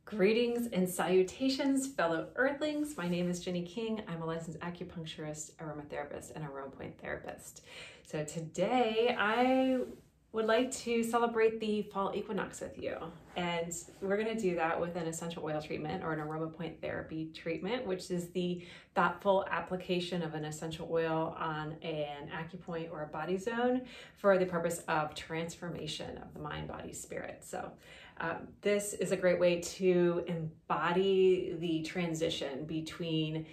Greetings and salutations, fellow Earthlings. My name is Jenny King. I'm a licensed acupuncturist, aromatherapist, and aroma point therapist. So today I would like to celebrate the fall equinox with you. And we're going to do that with an essential oil treatment or an aroma point therapy treatment, which is the thoughtful application of an essential oil on an acupoint or a body zone for the purpose of transformation of the mind, body, spirit. So this is a great way to embody the transition between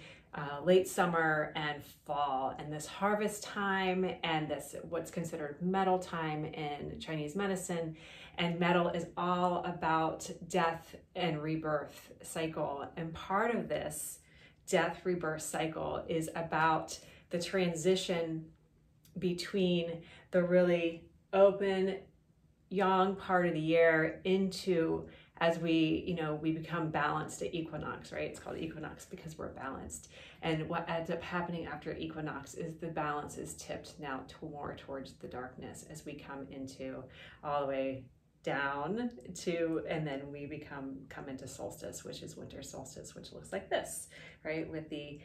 late summer and fall, and this harvest time, and this what's considered metal time in Chinese medicine. And metal is all about death and rebirth cycle, and part of this death rebirth cycle is about the transition between the really open young part of the year into as we become balanced at equinox, right? It's called equinox because we're balanced. And what ends up happening after equinox is the balance is tipped now more towards the darkness as we come into all the way down to, and then we come into solstice, which is winter solstice, which looks like this, right? With the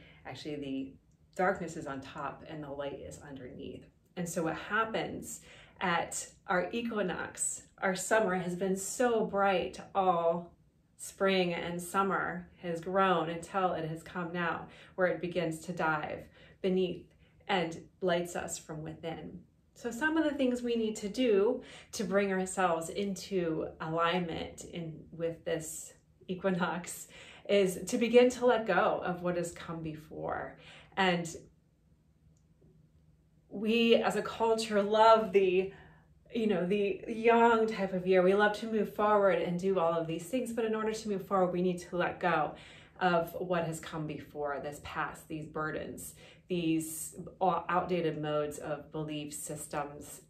darkness is on top and the light is underneath. And so what happens at our equinox, our summer has been so bright all spring and summer has grown until it has come now where it begins to dive beneath and lights us from within. So some of the things we need to do to bring ourselves into alignment with this equinox is to begin to let go of what has come before. And we as a culture love the young type of year. We love to move forward and do all of these things, but in order to move forward, we need to let go of what has come before, this past, these burdens, these outdated modes of belief systems,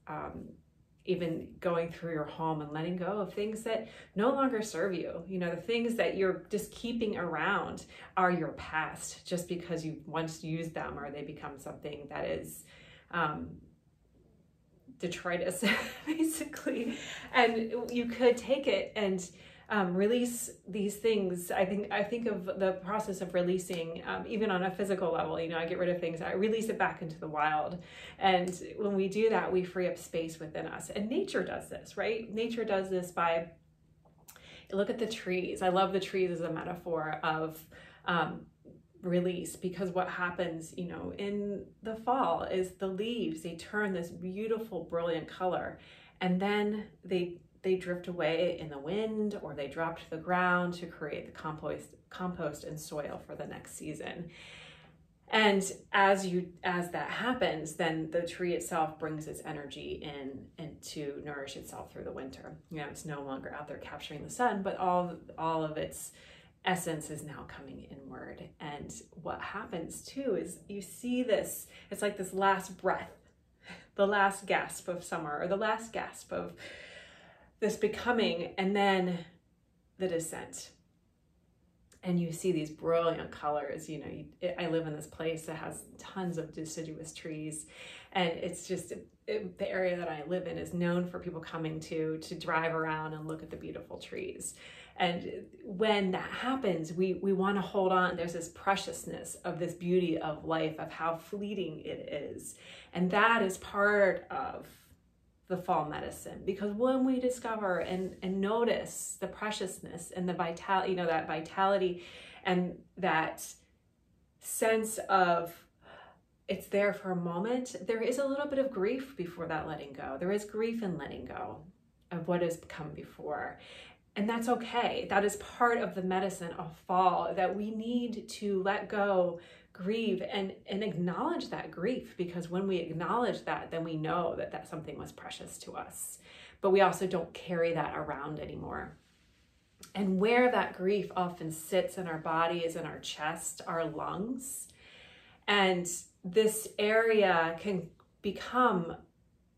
even going through your home and letting go of things that no longer serve you. The things that you're just keeping around are your past just because you once used them or they become something that is detritus, basically. And you could take it and release these things. I think of the process of releasing, even on a physical level. I get rid of things, I release it back into the wild. And when we do that, we free up space within us. And nature does this, right? Nature does this by, look at the trees. I love the trees as a metaphor of release, because what happens in the fall is the leaves, they turn this beautiful brilliant color, and then they drift away in the wind, or they drop to the ground to create the compost and soil for the next season. And as that happens, then the tree itself brings its energy in and to nourish itself through the winter. It's no longer out there capturing the sun, but all of its essence is now coming inward. And what happens too is you see this, it's like this last breath, the last gasp of summer, or the last gasp of this becoming, and then the descent. And you see these brilliant colors. I live in this place that has tons of deciduous trees, and it's just the area that I live in is known for people coming to drive around and look at the beautiful trees. And when that happens, we want to hold on. There's this preciousness of this beauty of life, of how fleeting it is. And that is part of the fall medicine, because when we discover and notice the preciousness and the vitality, that vitality and that sense of it's there for a moment, there is a little bit of grief before that letting go. There is grief in letting go of what has come before. And that's okay. That is part of the medicine of fall, that we need to let go, grieve, and acknowledge that grief, because when we acknowledge that, then we know that something was precious to us. But we also don't carry that around anymore. And where that grief often sits in our body is in our chest, our lungs. And this area can become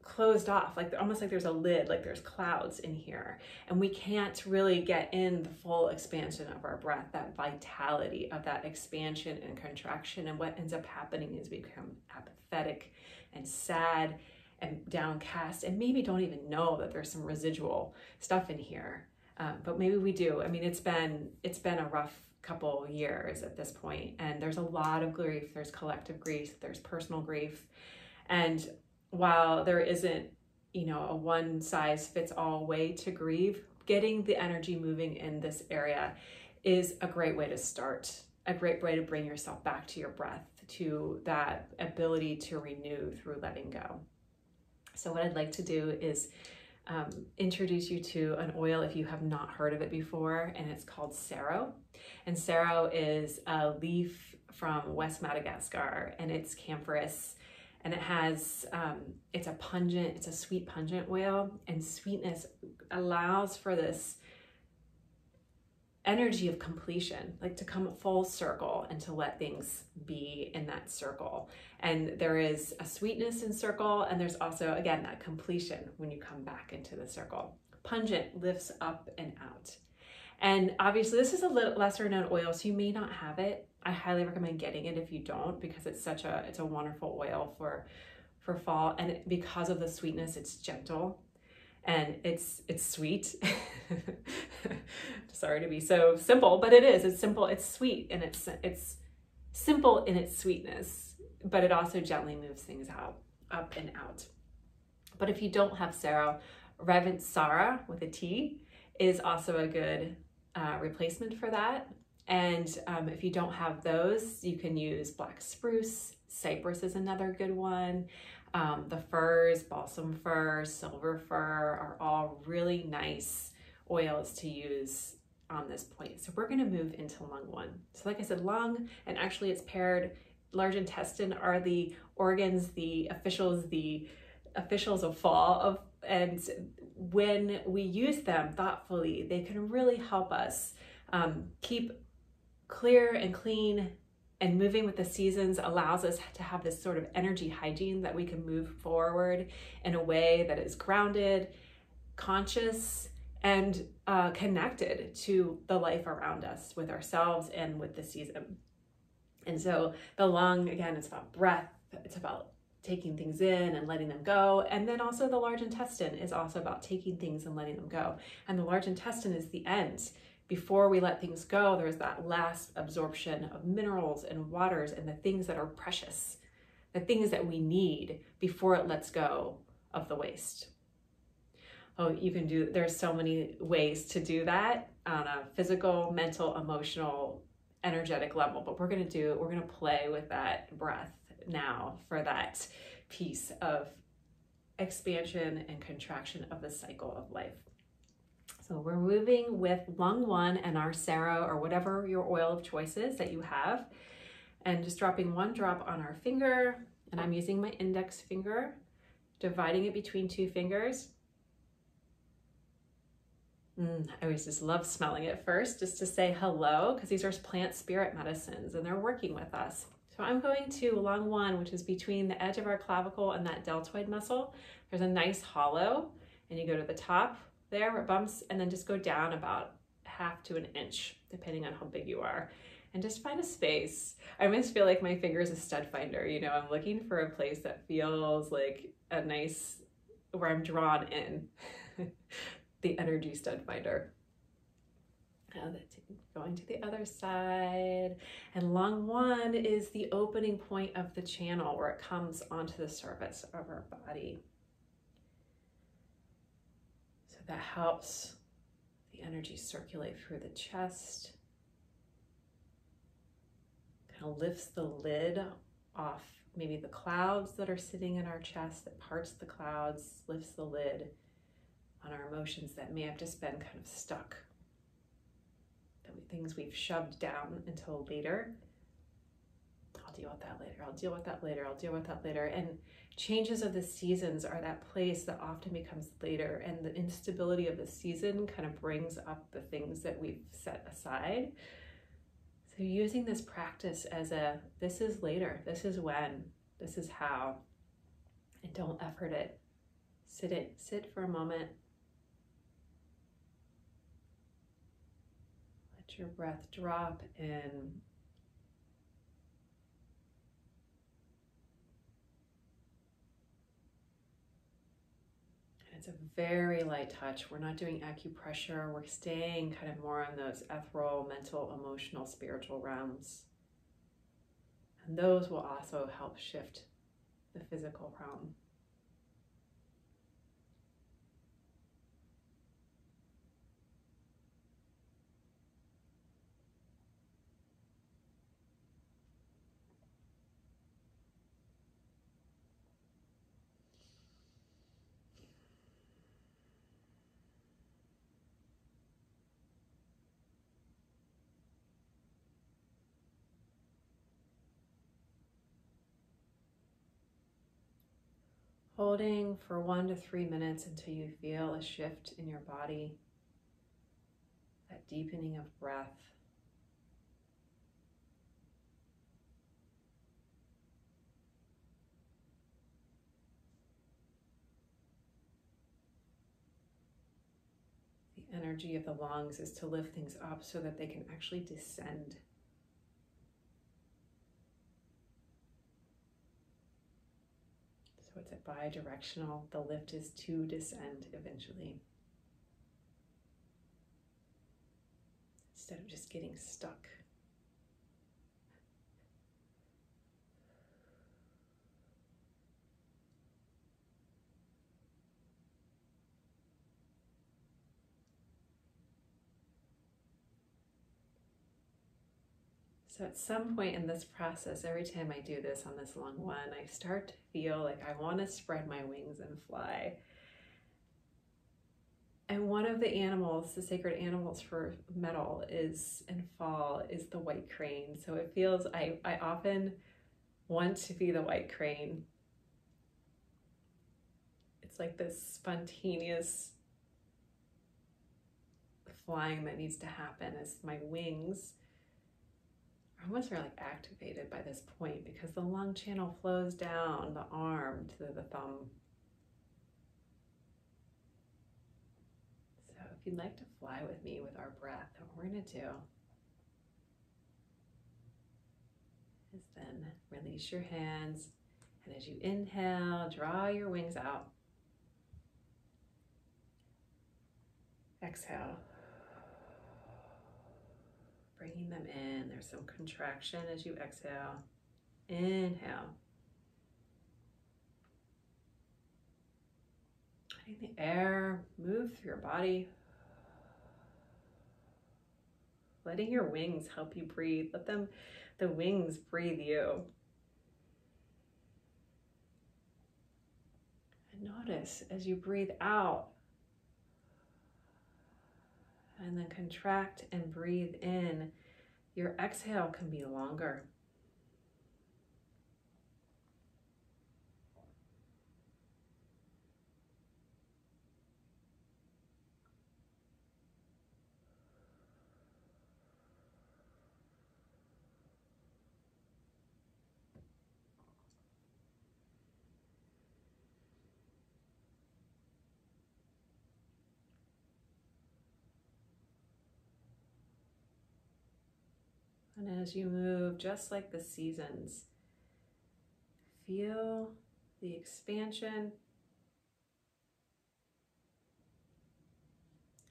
closed off, almost like there's a lid, like there's clouds in here, and we can't really get in the full expansion of our breath, that vitality of that expansion and contraction. And what ends up happening is we become apathetic and sad and downcast, and maybe don't even know that there's some residual stuff in here. But maybe we do. I mean, it's been a rough couple years at this point, and there's a lot of grief. There's collective grief, there's personal grief. And while there isn't, you know, a one size fits all way to grieve, getting the energy moving in this area is a great way to start, a great way to bring yourself back to your breath, to that ability to renew through letting go. So what I'd like to do is introduce you to an oil if you have not heard of it before, and it's called Saro. And Saro is a leaf from West Madagascar, and it's camphorous, and it has, it's a sweet pungent oil, and sweetness allows for this energy of completion, like to come full circle and to let things be in that circle. And there is a sweetness in circle, and there's also, again, that completion when you come back into the circle. Pungent lifts up and out. And obviously this is a little lesser known oil, so you may not have it. I highly recommend getting it if you don't, because it's a wonderful oil for fall. And because of the sweetness, it's gentle. And it's sweet. Sorry to be so simple, but it is. It's simple, it's sweet, and it's simple in its sweetness, but it also gently moves things up and out. But if you don't have Saro, Raventsara with a T is also a good replacement for that. And if you don't have those, you can use black spruce. Cypress is another good one. The firs, balsam fir, silver fir are all really nice oils to use on this point. So we're going to move into lung 1. So like I said, lung, and actually it's paired, large intestine are the organs, the officials of fall, and when we use them thoughtfully, they can really help us keep clear and clean. And moving with the seasons allows us to have this sort of energy hygiene that we can move forward in a way that is grounded, conscious, and connected to the life around us, with ourselves and with the season. And so the lung, again, it's about breath. It's about taking things in and letting them go. And then also the large intestine is also about taking things and letting them go. And the large intestine is the end. Before we let things go, there's that last absorption of minerals and waters and the things that are precious, the things that we need before it lets go of the waste. Oh, there's so many ways to do that on a physical, mental, emotional, energetic level, but we're gonna play with that breath now for that piece of expansion and contraction of the cycle of life. So we're moving with lung 1 and our Saro, or whatever your oil of choice is that you have, and just dropping 1 drop on our finger, and I'm using my index finger, dividing it between 2 fingers. I always just love smelling it first, just to say hello, because these are plant spirit medicines and they're working with us. So I'm going to lung 1, which is between the edge of our clavicle and that deltoid muscle. There's a nice hollow, and you go to the top there where it bumps, and then just go down about 1/2 to 1 inch, depending on how big you are, and just find a space. I almost feel like my finger is a stud finder. You know, I'm looking for a place that feels like a nice, where I'm drawn in. The energy stud finder. Going to the other side, and lung 1 is the opening point of the channel where it comes onto the surface of our body. So that helps the energy circulate through the chest, kind of lifts the lid off maybe the clouds that are sitting in our chest, that parts the clouds, lifts the lid on our emotions that may have just been kind of stuck, things we've shoved down until later. I'll deal with that later, I'll deal with that later, I'll deal with that later. And changes of the seasons are that place that often becomes later, and the instability of the season kind of brings up the things that we've set aside. So using this practice as this is later, this is when, this is how, and don't effort it. Sit for a moment. Let your breath drop in. It's a very light touch. We're not doing acupressure. We're staying kind of more on those ethereal, mental, emotional, spiritual realms. And those will also help shift the physical realm. Holding for 1 to 3 minutes until you feel a shift in your body, that deepening of breath. The energy of the lungs is to lift things up so that they can actually descend. So it's a bi-directional. The lift is to descend eventually, instead of just getting stuck. So at some point in this process, every time I do this on this long one, I start to feel like I want to spread my wings and fly. And one of the animals, the sacred animals for metal is in fall, is the white crane. So it feels, I often want to be the white crane. It's like this spontaneous flying that needs to happen as my wings almost are like activated by this point, because the lung channel flows down the arm to the thumb. So if you'd like to fly with me with our breath, what we're going to do is then release your hands, and as you inhale, draw your wings out. Exhale, bringing them in. There's some contraction as you exhale. Inhale. Letting the air move through your body. Letting your wings help you breathe. Let them, the wings breathe you. And notice as you breathe out, and then contract and breathe in, your exhale can be longer. And as you move, just like the seasons, feel the expansion.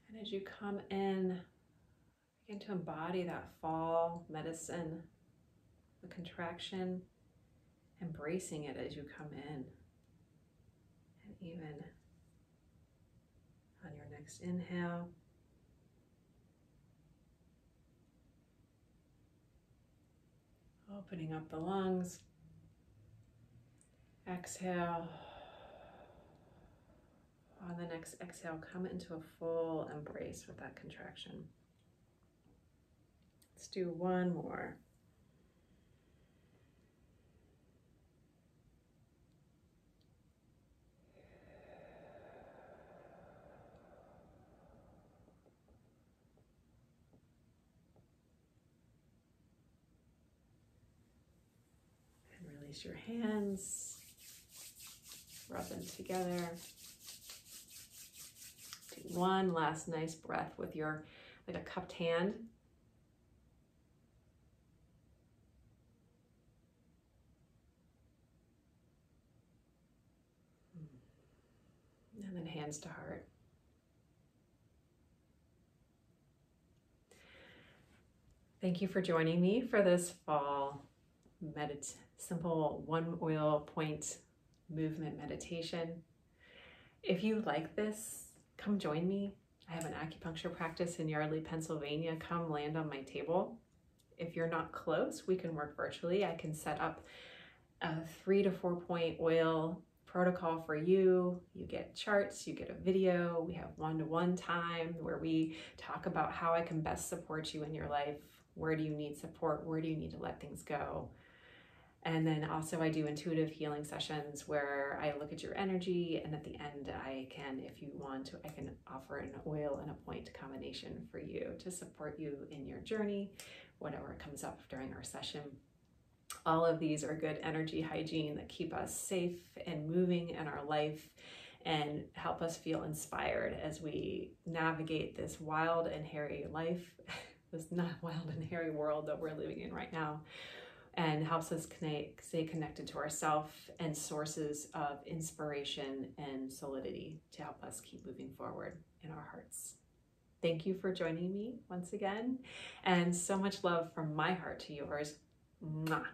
And as you come in, begin to embody that fall medicine, the contraction, embracing it as you come in. And even on your next inhale, opening up the lungs. Exhale. On the next exhale, come into a full embrace with that contraction. Let's do one more. And release your hands. Rub them together. Do one last nice breath with your, like a cupped hand. And And hands to heart. Thank you for joining me for this fall simple one oil point movement meditation. If you like this, come join me. I have an acupuncture practice in Yardley, Pennsylvania. Come land on my table. If you're not close, we can work virtually. I can set up a 3 to 4 point oil protocol for you. You get charts, you get a video. We have one-to-one time where we talk about how I can best support you in your life. Where do you need support? Where do you need to let things go? And then also I do intuitive healing sessions where I look at your energy, and at the end I can, if you want to, I can offer an oil and a point combination for you to support you in your journey, whatever comes up during our session. All of these are good energy hygiene that keep us safe and moving in our life and help us feel inspired as we navigate this wild and hairy life, this not wild and hairy world that we're living in right now, and helps us stay connected to ourselves and sources of inspiration and solidity to help us keep moving forward in our hearts. Thank you for joining me once again, and so much love from my heart to yours. Mwah.